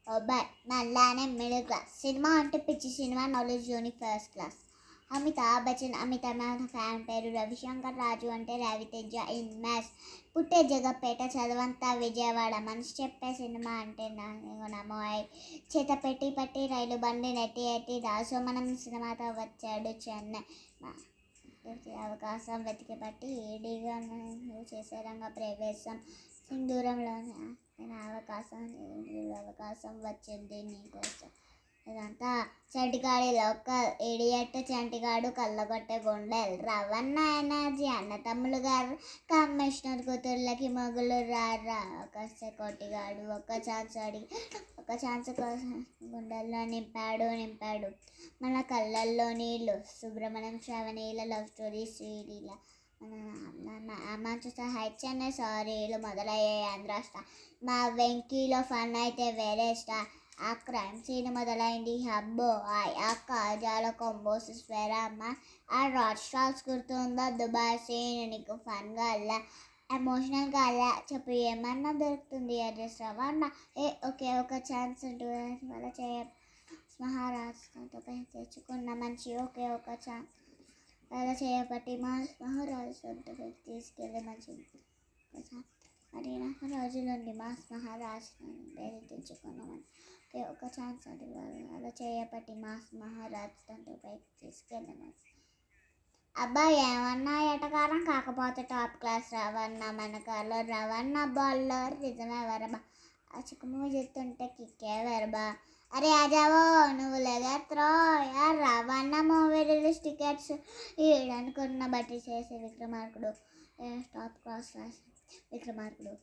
Bye మళ్ళానే middle class. Cinema అంటే పిచ్చి, సినిమా నాలెడ్జ్ జోని first class. Amitabh Bachchan fan పేరు రవిశంకర్ రాజు అంటే రవితేజ ఇన్ మ్యాథ్స్. పుట్టే జగపేట చదవంతా విజయవాడ. మనిషి చెప్పే సినిమా అంటే నమోయ్. చేత పెట్టి పట్టి రైలు బండి నెట్టి ఎట్టి దాసోమనం సినిమాతో వచ్చాడు చెన్నై. అవకాశం వెతికి పట్టి ఏడీగా చేసే రంగ ప్రవేశం. సింధూరంలోనే అవకాశం వచ్చింది నీకోసం. ఇదంతా చంటిగాడి లోకల్ ఇడియట్. చంటిగాడు కళ్ళగొట్టే గుండెలు. రవణ ఎనర్జీ. అన్న తమ్ములు గారు కమిషనర్ కూతుర్లకి మొగులు రారా. ఒక కోటిగాడు ఒక్క ఛాన్స్ అడిగి ఒక ఛాన్స్ కోసం గుండెల్లో నింపాడు. మన కళ్ళల్లో నీళ్ళు. సుబ్రహ్మణ్యం శ్రావణీల లవ్ స్టోరీ శ్రీలీల. మంచు సహాయ్ చెన్నై సారీలు మొదలయ్యాయి ఆంధ్ర స్టార్. మా వెంకీలో ఫన్ అయితే వేరే స్టార్. ఆ క్రైమ్ సీన్ మొదలైంది హబ్బో. ఆ కాజాల కొంబోస్ స్వేరమ్మ. ఆ రాడ్ స్టాల్స్ గుర్తుందా దుబాయ్ సీన్. నీకు ఫన్గా అలా ఎమోషనల్గా అలా చెప్పు ఏమన్నా దొరుకుతుంది అడ్రస్ రవాణా. ఒకే ఒక ఛాన్స్ ఉంటుంది వాళ్ళ చేయ మహారాష్ట్రతో తెచ్చుకున్న మంచి ఒకే ఒక ఛాన్స్ అలా చేయబట్టి మహారాష్ట్రతో తీసుకెళ్ళి మంచి మరి రోజులుండి మహారాష్ట్ర పేరు తెచ్చుకున్నామని ఒక ఛాన్స్ అడిగారు. అలా చేయబట్టి మహారాష్ట్రతో పైకి తీసుకెళ్ళమని. అబ్బాయి ఏమన్నా ఎటకారం కాకపోతే టాప్ క్లాస్ రవణ. మనకాలో రవణ బౌలర్ నిజమే వరబా. ఆ చిక్కుము చెప్తుంటే కిక్కే వరబా. అరే ఆజావో నువ్వు లెగత్రో యార్ రవణ మూవీ రిలీజ్ టికెట్స్ ఈడనుకున్న బట్టి చేసే విక్రమార్కుడు టాప్ క్లాస్ విక్రమార్కుడు.